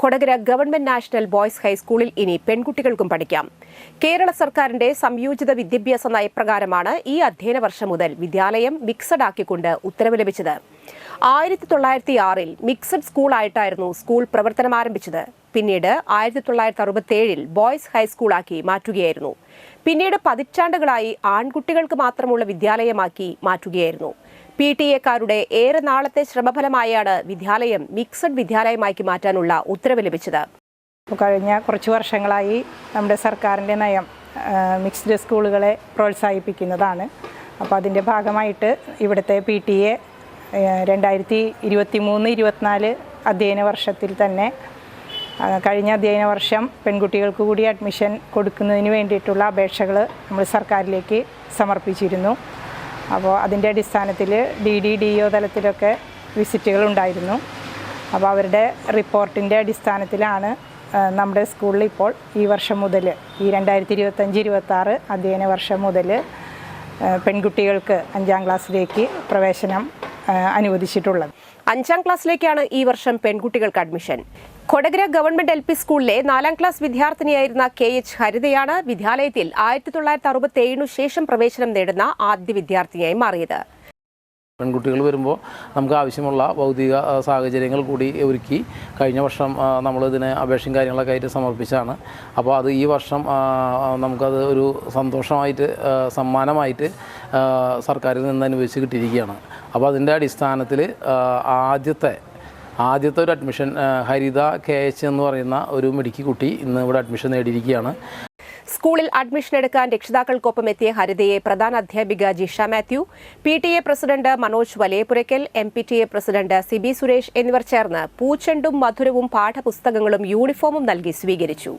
Kodakara government national boys ഹൈസ്കൂളിൽ ഇനി പെൺകുട്ടികൾക്കും പഠിക്കാം. കേരള സർക്കാരിന്റെ സംയോജിത വിദ്യാഭ്യാസ നയപ്രകാരമാണ് ഈ അധ്യയന വർഷം മുതൽ വിദ്യാലയം മിക്സഡ് ആക്കിക്കൊണ്ട് ഉത്തരവ് ലഭിച്ചത്. 1906 മിക്സഡ് സ്കൂളായിട്ടായിരുന്നു സ്കൂൾ പ്രവർത്തനം ആരംഭിച്ചത്. പിന്നീട് 1967 ബോയ്സ് ഹൈസ്കൂളാക്കി മാറ്റുകയായിരുന്നു. പിന്നീട് പതിറ്റാണ്ടുകളായി ആൺകുട്ടികൾക്ക് മാത്രമുള്ള വിദ്യാലയമാക്കി മാറ്റുകയായിരുന്നു. PTA-കാരുടെ ഏറെ നാളത്തെ ശ്രമഫലമായാണ് വിദ്യാലയം മിക്സഡ് വിദ്യാലയമാക്കി മാറ്റാനുള്ള ഉത്തരവ് ലഭിച്ചത്. കഴിഞ്ഞ കുറച്ച് വർഷങ്ങളായി നമ്മുടെ സർക്കാരിൻ്റെ നയം മിക്സ്ഡ് സ്കൂളുകളെ പ്രോത്സാഹിപ്പിക്കുന്നതാണ്. അപ്പോൾ അതിൻ്റെ ഭാഗമായിട്ട് ഇവിടുത്തെ PTA 2023-24 അധ്യയന വർഷത്തിൽ തന്നെ കഴിഞ്ഞ അധ്യയന വർഷം പെൺകുട്ടികൾക്ക് കൂടി അഡ്മിഷൻ കൊടുക്കുന്നതിന് വേണ്ടിയിട്ടുള്ള അപേക്ഷകൾ നമ്മൾ സർക്കാരിലേക്ക് സമർപ്പിച്ചിരുന്നു. അപ്പോൾ അതിൻ്റെ അടിസ്ഥാനത്തിൽ DDDO തലത്തിലൊക്കെ വിസിറ്റുകൾ ഉണ്ടായിരുന്നു. അപ്പോൾ അവരുടെ റിപ്പോർട്ടിൻ്റെ അടിസ്ഥാനത്തിലാണ് നമ്മുടെ സ്കൂളിൽ ഇപ്പോൾ ഈ വർഷം മുതൽ ഈ 2025-26 അധ്യയന വർഷം മുതൽ പെൺകുട്ടികൾക്ക് 5ാം ക്ലാസ്സിലേക്ക് പ്രവേശനം അനുവദിച്ചിട്ടുള്ളത്. 5ാം ക്ലാസ്സിലേക്കാണ് ഈ വർഷം പെൺകുട്ടികൾക്ക് അഡ്മിഷൻ. കൊടകര ഗവൺമെന്റ് LP സ്കൂളിലെ 4ാം ക്ലാസ് വിദ്യാർത്ഥിനിയായിരുന്ന KH ഹരിതയാണ് വിദ്യാലയത്തിൽ 1967 ശേഷം പ്രവേശനം നേടുന്ന ആദ്യ വിദ്യാർത്ഥിനിയായി മാറിയത്. പെൺകുട്ടികൾ വരുമ്പോൾ നമുക്ക് ആവശ്യമുള്ള ഭൗതിക സാഹചര്യങ്ങൾ കൂടി ഒരുക്കി കഴിഞ്ഞ വർഷം നമ്മളിതിന് അപേക്ഷയും കാര്യങ്ങളൊക്കെ ആയിട്ട് സമർപ്പിച്ചാണ്. അപ്പോൾ അത് ഈ വർഷം നമുക്കത് ഒരു സന്തോഷമായിട്ട് സമ്മാനമായിട്ട് സർക്കാരിൽ നിന്ന് അനുവദിച്ച് കിട്ടിയിരിക്കുകയാണ്. അപ്പോൾ അതിൻ്റെ അടിസ്ഥാനത്തിൽ ആദ്യത്തെ ഒരു അഡ്മിഷൻ ഹരിത KH എന്ന് പറയുന്ന ഒരു മിടുക്കി കുട്ടി ഇന്ന് ഇവിടെ അഡ്മിഷൻ നേടിയിരിക്കുകയാണ്. സ്കൂളിൽ അഡ്മിഷൻ എടുക്കാൻ രക്ഷിതാക്കൾക്കൊപ്പം എത്തിയ ഹരിതയെ പ്രധാന അധ്യാപിക Jisha Mathew, PTA president Manoj Valayapurackal, MPTA president CB Suresh എന്നിവർ ചേർന്ന് പൂച്ചെണ്ടും മധുരവും പാഠപുസ്തകങ്ങളും യൂണിഫോമും നൽകി സ്വീകരിച്ചു.